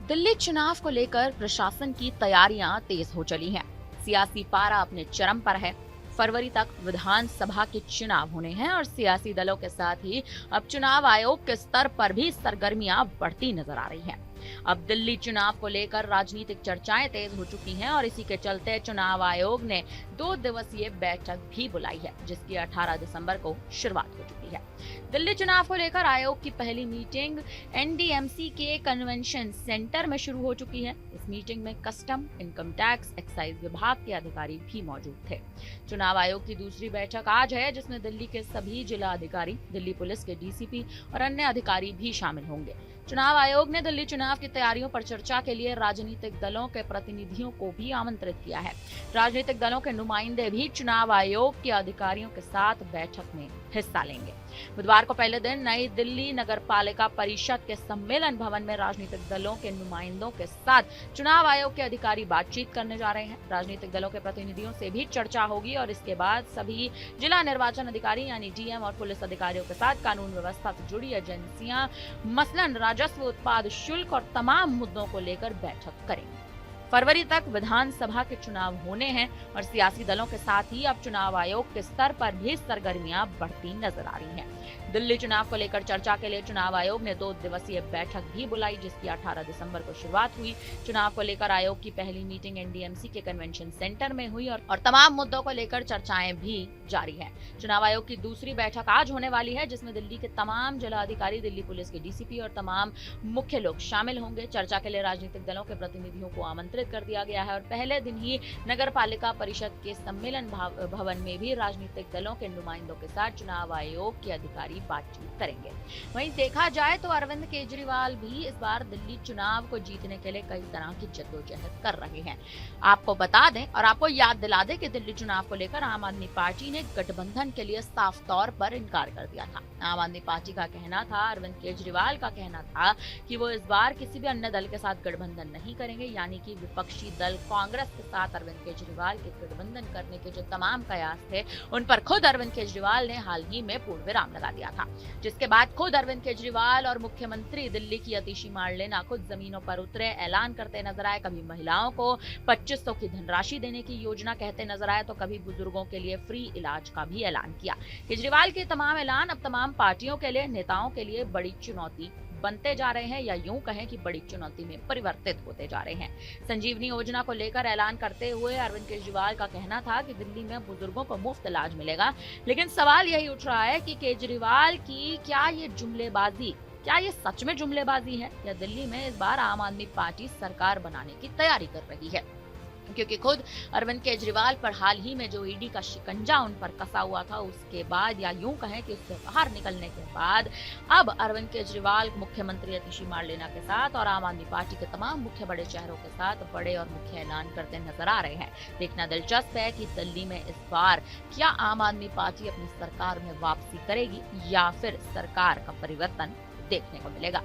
दिल्ली चुनाव को लेकर प्रशासन की तैयारियां तेज हो चली हैं। सियासी पारा अपने चरम पर है। फरवरी तक विधानसभा के चुनाव होने हैं और सियासी दलों के साथ ही अब चुनाव आयोग के स्तर पर भी सरगर्मियां बढ़ती नजर आ रही हैं। अब दिल्ली चुनाव को लेकर राजनीतिक चर्चाएं तेज हो चुकी हैं और इसी के चलते चुनाव आयोग ने 2 दिवसीय बैठक भी बुलाई है, जिसकी 18 दिसंबर को शुरुआत हो चुकी है। दिल्ली चुनाव को लेकर आयोग की पहली मीटिंग एनडीएमसी के कन्वेंशन सेंटर में शुरू हो चुकी है। इस मीटिंग में कस्टम, इनकम टैक्स, एक्साइज विभाग के अधिकारी भी मौजूद थे। चुनाव आयोग की दूसरी बैठक आज है, जिसमें दिल्ली के सभी जिला अधिकारी, दिल्ली पुलिस के डीसीपी और अन्य अधिकारी भी शामिल होंगे। चुनाव आयोग ने दिल्ली चुनाव की तैयारियों पर चर्चा के लिए राजनीतिक दलों के प्रतिनिधियों को भी आमंत्रित किया है। राजनीतिक दलों के नुमाइंदे भी चुनाव आयोग के अधिकारियों के साथ बैठक में हिस्सा लेंगे। बुधवार को पहले दिन नई दिल्ली नगर पालिका परिषद के सम्मेलन भवन में राजनीतिक दलों के नुमाइंदों के साथ चुनाव आयोग के अधिकारी बातचीत करने जा रहे हैं। राजनीतिक दलों के प्रतिनिधियों से भी चर्चा होगी और इसके बाद सभी जिला निर्वाचन अधिकारी यानी डीएम और पुलिस अधिकारियों के साथ कानून व्यवस्था से जुड़ी एजेंसियां मसलन राजस्व, उत्पाद शुल्क और तमाम मुद्दों को लेकर बैठक करेंगी। फरवरी तक विधानसभा के चुनाव होने हैं और सियासी दलों के साथ ही अब चुनाव आयोग के स्तर पर भी सरगर्मियां बढ़ती नजर आ रही हैं। दिल्ली चुनाव को लेकर चर्चा के लिए चुनाव आयोग ने 2 दिवसीय बैठक भी बुलाई, जिसकी 18 दिसंबर को शुरुआत हुई। चुनाव को लेकर आयोग की पहली मीटिंग एनडीएमसी के कन्वेंशन सेंटर में हुई और तमाम मुद्दों को लेकर चर्चाएं भी जारी है। चुनाव आयोग की दूसरी बैठक आज होने वाली है, जिसमें दिल्ली के तमाम जिला अधिकारी, दिल्ली पुलिस के डीसीपी और तमाम मुख्य लोग शामिल होंगे। चर्चा के लिए राजनीतिक दलों के प्रतिनिधियों को आमंत्रित कर दिया गया है और पहले दिन ही नगर पालिका परिषद के सम्मेलन भवन में भी राजनीतिक दलों के नुमाइंदों के साथ चुनाव आयोग के अधिकारी बातचीत करेंगे। वहीं देखा जाए तो अरविंद केजरीवाल भी इस बार दिल्ली चुनाव को जीतने के लिए कई तरह की जद्दोजहद कर रहे हैं। आपको बता दें और आपको याद दिला दें कि दिल्ली चुनाव को लेकर आम आदमी पार्टी ने गठबंधन के लिए साफ तौर पर इनकार कर दिया था। आम आदमी पार्टी का कहना था, अरविंद केजरीवाल का कहना था कि वो इस बार किसी भी अन्य दल के साथ गठबंधन नहीं करेंगे, यानी कि विपक्षी दल कांग्रेस के साथ अरविंद केजरीवाल के गठबंधन करने के जो तमाम कयास थे, उन पर खुद अरविंद केजरीवाल ने हाल ही में पूर्ण विराम लगा दिया था। जिसके बाद खुद अरविंद केजरीवाल और मुख्यमंत्री दिल्ली की अतिशी मार्लेना खुद जमीनों पर उतरे, ऐलान करते नजर आए। कभी महिलाओं को 2500 की धनराशि देने की योजना कहते नजर आए, तो कभी बुजुर्गों के लिए फ्री इलाज का भी ऐलान किया। केजरीवाल के तमाम ऐलान अब तमाम पार्टियों के लिए, नेताओं के लिए बड़ी चुनौती बनते जा रहे हैं, या यूं कहें कि बड़ी चुनौती में परिवर्तित होते जा रहे हैं। संजीवनी योजना को लेकर ऐलान करते हुए अरविंद केजरीवाल का कहना था कि दिल्ली में बुजुर्गों को मुफ्त इलाज मिलेगा, लेकिन सवाल यही उठ रहा है कि केजरीवाल की क्या ये सच में जुमलेबाजी है, या दिल्ली में इस बार आम आदमी पार्टी सरकार बनाने की तैयारी कर रही है। क्योंकि खुद अरविंद केजरीवाल पर हाल ही में जो ईडी का शिकंजा उन पर कसा हुआ था, उसके बाद या यूं कहें कि उससे बाहर निकलने के बाद अब अरविंद केजरीवाल मुख्यमंत्री अतिशी मार्लेना के साथ और आम आदमी पार्टी के तमाम मुख्य बड़े चेहरों के साथ बड़े और मुख्य ऐलान करते नजर आ रहे हैं। देखना दिलचस्प है कि दिल्ली में इस बार क्या आम आदमी पार्टी अपनी सरकार में वापसी करेगी या फिर सरकार का परिवर्तन देखने को मिलेगा।